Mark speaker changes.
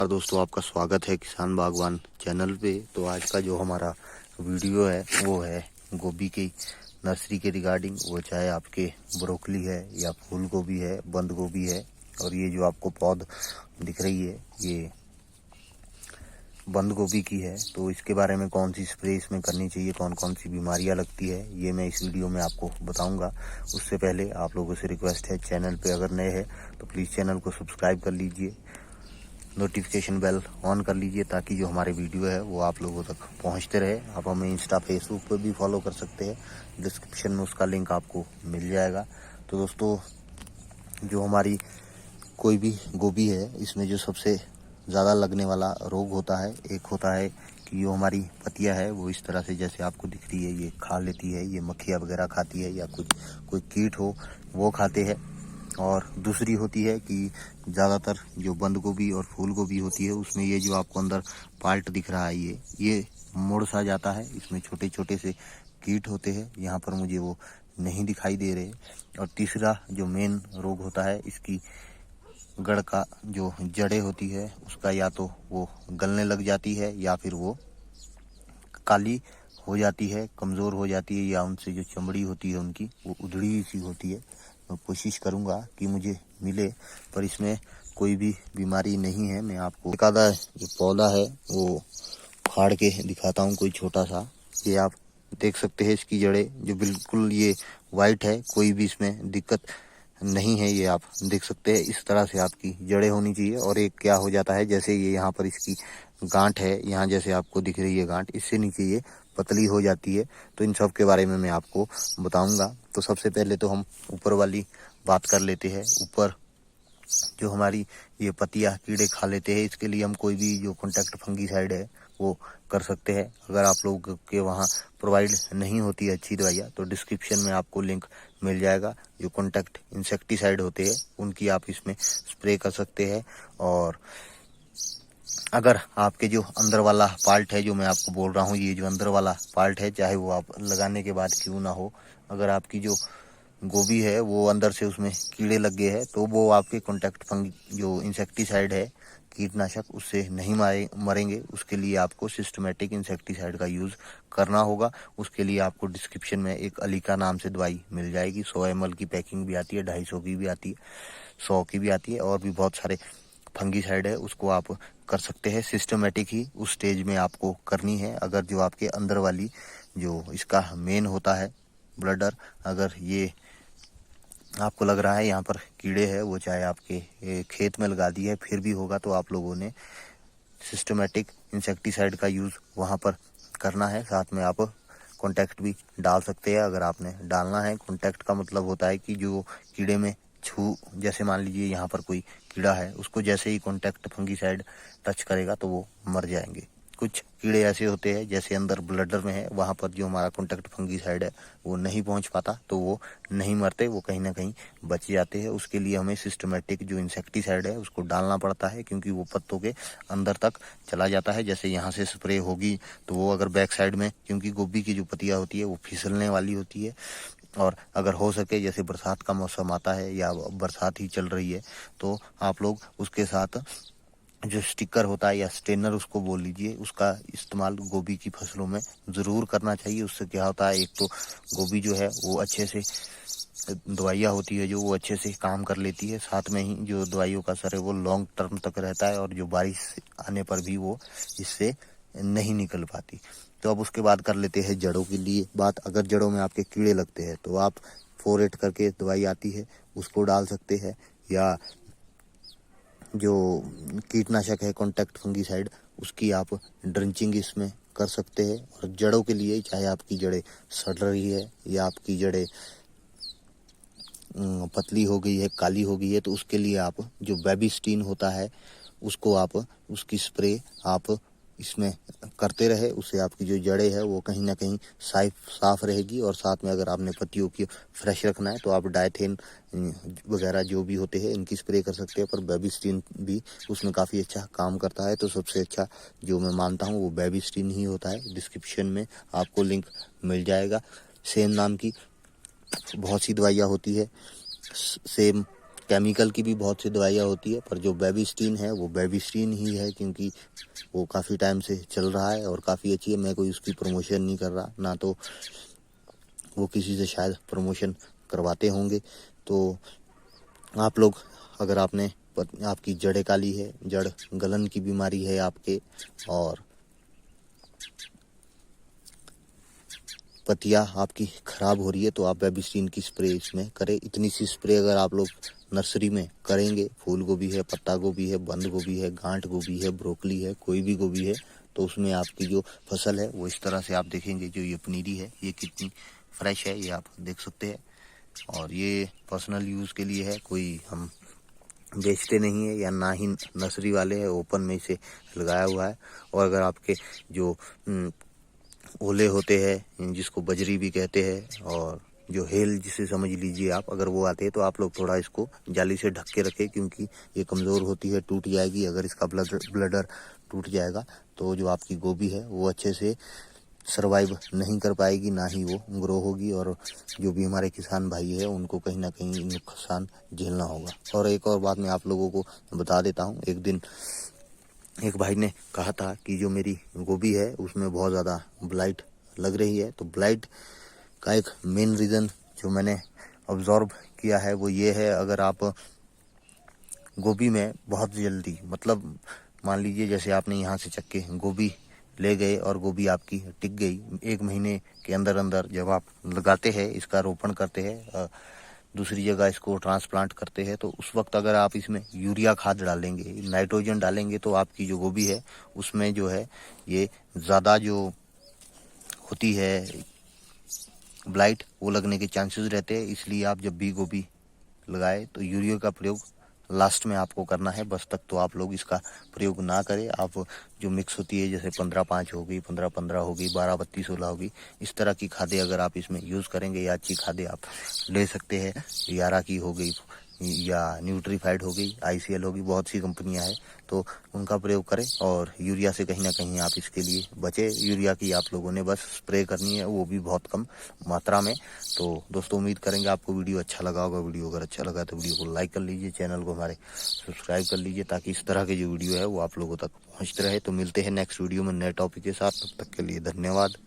Speaker 1: और दोस्तों आपका स्वागत है किसान बागवान चैनल पे। तो आज का जो हमारा वीडियो है वो है गोभी की नर्सरी के रिगार्डिंग। वो चाहे आपके ब्रोकली है या फूल गोभी है, बंद गोभी है, और ये जो आपको पौध दिख रही है ये बंद गोभी की है। तो इसके बारे में कौन सी स्प्रे इसमें करनी चाहिए, कौन कौन सी बीमारियां लगती है, ये मैं इस वीडियो में आपको बताऊंगा। उससे पहले आप लोगों से रिक्वेस्ट है, चैनल पे अगर नए हैं तो प्लीज़ चैनल को सब्सक्राइब कर लीजिए, नोटिफिकेशन बेल ऑन कर लीजिए ताकि जो हमारे वीडियो है वो आप लोगों तक पहुंचते रहे। आप हमें इंस्टा फेसबुक पर भी फॉलो कर सकते हैं, डिस्क्रिप्शन में उसका लिंक आपको मिल जाएगा। तो दोस्तों जो हमारी कोई भी गोभी है इसमें जो सबसे ज़्यादा लगने वाला रोग होता है, एक होता है कि जो हमारी पत्तियां है वो इस तरह से जैसे आपको दिख रही है ये खा लेती है, ये मक्खियाँ वगैरह खाती है या कुछ कोई कीट हो वो खाते हैं। और दूसरी होती है कि ज़्यादातर जो बंद गोभी और फूल गोभी होती है उसमें ये जो आपको अंदर पार्ट दिख रहा है ये मुड़ सा जाता है, इसमें छोटे छोटे से कीट होते हैं। यहाँ पर मुझे वो नहीं दिखाई दे रहे। और तीसरा जो मेन रोग होता है इसकी गड़ का जो जड़ें होती है उसका या तो वो गलने लग जाती है या फिर वो काली हो जाती है, कमज़ोर हो जाती है, या उनसे जो चमड़ी होती है उनकी वो उधड़ी सी होती है। मैं कोशिश करूँगा कि मुझे मिले, पर इसमें कोई भी बीमारी नहीं है। मैं आपको एक आधा जो पौधा है वो फाड़ के दिखाता हूँ, कोई छोटा सा। ये आप देख सकते हैं, इसकी जड़ें जो बिल्कुल ये वाइट है, कोई भी इसमें दिक्कत नहीं है। ये आप देख सकते हैं, इस तरह से आपकी जड़ें होनी चाहिए। और एक क्या हो जाता है, जैसे ये यहाँ पर इसकी गांठ है, यहाँ जैसे आपको दिख रही है गांठ, इससे नीचे ये पतली हो जाती है। तो इन सब के बारे में मैं आपको बताऊंगा। तो सबसे पहले तो हम ऊपर वाली बात कर लेते हैं। ऊपर जो हमारी ये पत्तियां कीड़े खा लेते हैं, इसके लिए हम कोई भी जो कॉन्टैक्ट फंगीसाइड है वो कर सकते हैं। अगर आप लोग के वहाँ प्रोवाइड नहीं होती है अच्छी दवाइयाँ तो डिस्क्रिप्शन में आपको लिंक मिल जाएगा। जो कॉन्टैक्ट इंसेक्टिसाइड होते हैं उनकी आप इसमें स्प्रे कर सकते हैं। और अगर आपके जो अंदर वाला पार्ट है, जो मैं आपको बोल रहा हूँ, ये जो अंदर वाला पार्ट है, चाहे वो आप लगाने के बाद क्यों ना हो, अगर आपकी जो गोभी है वो अंदर से उसमें कीड़े लग गए हैं तो वो आपके कॉन्टैक्ट फंग जो इंसेक्टिसाइड है, कीटनाशक, उससे नहीं मरेंगे। उसके लिए आपको सिस्टमेटिक इंसेक्टिसाइड का यूज़ करना होगा। उसके लिए आपको डिस्क्रिप्शन में एक अलीका नाम से दवाई मिल जाएगी। 100 ml की पैकिंग भी आती है, 250 की भी आती है, 100 की भी आती है, और भी बहुत सारे फंगीसाइड है, उसको आप कर सकते हैं। सिस्टमेटिक ही उस स्टेज में आपको करनी है। अगर जो आपके अंदर वाली जो इसका मेन होता है ब्लडर, अगर ये आपको लग रहा है यहाँ पर कीड़े हैं, वो चाहे आपके खेत में लगा दी है फिर भी होगा, तो आप लोगों ने सिस्टमेटिक इंसेक्टिसाइड का यूज़ वहाँ पर करना है। साथ में आप कॉन्टैक्ट भी डाल सकते हैं अगर आपने डालना है। कॉन्टैक्ट का मतलब होता है कि जो कीड़े में जैसे मान लीजिए यहाँ पर कोई कीड़ा है, उसको जैसे ही कॉन्टैक्ट फंगीसाइड टच करेगा तो वो मर जाएंगे। कुछ कीड़े ऐसे होते हैं जैसे अंदर ब्लडर में है, वहाँ पर जो हमारा कॉन्टैक्ट फंगीसाइड है वो नहीं पहुँच पाता तो वो नहीं मरते, वो कहीं ना कहीं बच जाते हैं। उसके लिए हमें सिस्टमेटिक जो इंसेक्टिसाइड है उसको डालना पड़ता है, क्योंकि वो पत्तों के अंदर तक चला जाता है। जैसे यहाँ से स्प्रे होगी तो वो अगर बैक साइड में, क्योंकि गोभी की जो पत्तियाँ होती है वो फिसलने वाली होती है, और अगर हो सके जैसे बरसात का मौसम आता है या बरसात ही चल रही है तो आप लोग उसके साथ जो स्टिकर होता है या स्टेनर उसको बोल लीजिए, उसका इस्तेमाल गोभी की फसलों में ज़रूर करना चाहिए। उससे क्या होता है, एक तो गोभी जो है वो अच्छे से, दवाइयाँ होती है जो वो अच्छे से काम कर लेती है, साथ में ही जो दवाइयों का असर है वो लॉन्ग टर्म तक रहता है, और जो बारिश आने पर भी वो इससे नहीं निकल पाती। तो अब उसके बाद कर लेते हैं जड़ों के लिए बात। अगर जड़ों में आपके कीड़े लगते हैं तो आप 4-8 करके दवाई आती है उसको डाल सकते हैं, या जो कीटनाशक है कॉन्टैक्ट फंगीसाइड उसकी आप ड्रिंचिंग इसमें कर सकते हैं। और जड़ों के लिए चाहे आपकी जड़ें सड़ रही है या आपकी जड़ें पतली हो गई है, काली हो गई है, तो उसके लिए आप जो बेबीस्टीन होता है उसको आप, उसकी स्प्रे आप इसमें करते रहे। उससे आपकी जो जड़ें है वो कहीं ना कहीं साफ रहेगी। और साथ में अगर आपने पत्तियों की फ्रेश रखना है तो आप डायथेन वगैरह जो भी होते हैं इनकी स्प्रे कर सकते हैं, पर बेबीस्टीन भी उसमें काफ़ी अच्छा काम करता है। तो सबसे अच्छा जो मैं मानता हूँ वो बेबीस्टीन ही होता है। डिस्क्रिप्शन में आपको लिंक मिल जाएगा। सेम नाम की बहुत सी दवाइयाँ होती है, सेम केमिकल की भी बहुत सी दवाइयाँ होती है, पर जो बेबिस्टीन है वो बेबिस्टीन ही है, क्योंकि वो काफ़ी टाइम से चल रहा है और काफ़ी अच्छी है। मैं कोई उसकी प्रमोशन नहीं कर रहा, ना तो वो किसी से शायद प्रमोशन करवाते होंगे। तो आप लोग, अगर आपकी जड़ें काली है, जड़ गलन की बीमारी है आपके, और पत्तियाँ आपकी खराब हो रही है, तो आप बेबिस्टीन की स्प्रे इसमें करें। इतनी सी स्प्रे अगर आप लोग नर्सरी में करेंगे, फूल गोभी है, पत्ता गोभी है, बंद गोभी है, गांठ गोभी है, ब्रोकली है, कोई भी गोभी है, तो उसमें आपकी जो फसल है वो इस तरह से आप देखेंगे। जो ये पनीरी है ये कितनी फ्रेश है, ये आप देख सकते हैं। और ये पर्सनल यूज़ के लिए है, कोई हम बेचते नहीं है, या ना ही नर्सरी वाले हैं, ओपन में इसे लगाया हुआ है। और अगर आपके जो ओले होते हैं, जिसको बजरी भी कहते हैं, और जो हेल जिसे समझ लीजिए आप, अगर वो आते हैं तो आप लोग थोड़ा इसको जाली से ढक के रखें, क्योंकि ये कमज़ोर होती है, टूट जाएगी। अगर इसका ब्लडर टूट जाएगा तो जो आपकी गोभी है वो अच्छे से सर्वाइव नहीं कर पाएगी, ना ही वो ग्रो होगी, और जो भी हमारे किसान भाई है उनको कहीं ना कहीं नुकसान झेलना होगा। और एक और बात मैं आप लोगों को बता देता हूँ। एक दिन एक भाई ने कहा था कि जो मेरी गोभी है उसमें बहुत ज़्यादा ब्लाइट लग रही है। तो ब्लाइट का एक मेन रीज़न जो मैंने ऑब्जर्व किया है वो ये है, अगर आप गोभी में बहुत जल्दी, मतलब मान लीजिए जैसे आपने यहाँ से चक्के गोभी ले गए और गोभी आपकी टिक गई, 1 महीने के अंदर अंदर जब आप लगाते हैं, इसका रोपण करते हैं, दूसरी जगह इसको ट्रांसप्लांट करते हैं, तो उस वक्त अगर आप इसमें यूरिया खाद डालेंगे, नाइट्रोजन डालेंगे, तो आपकी जो गोभी है उसमें जो है ये ज़्यादा जो होती है ब्लाइट, वो लगने के चांसेस रहते हैं। इसलिए आप जब भी गोभी लगाए तो यूरिया का प्रयोग लास्ट में आपको करना है, बस तक तो आप लोग इसका प्रयोग ना करें। आप जो मिक्स होती है, जैसे 15-5 हो गई, 15-15 हो गई, 12-32-16 होगी, इस तरह की खादें अगर आप इसमें यूज़ करेंगे, या अच्छी खादें आप ले सकते हैं, यारा की हो गई, या न्यूट्रीफाइड हो गई, ICL होगी, बहुत सी कंपनियां हैं, तो उनका प्रयोग करें। और यूरिया से कहीं ना कहीं आप इसके लिए बचे। यूरिया की आप लोगों ने बस स्प्रे करनी है, वो भी बहुत कम मात्रा में। तो दोस्तों, उम्मीद करेंगे आपको वीडियो अच्छा लगा होगा। वीडियो अगर अच्छा लगा तो वीडियो को लाइक कर लीजिए, चैनल को हमारे सब्सक्राइब कर लीजिए, ताकि इस तरह की जो वीडियो है वो आप लोगों तक पहुँचते रहे। तो मिलते हैं नेक्स्ट वीडियो में नए टॉपिक के साथ। तब तक के लिए धन्यवाद।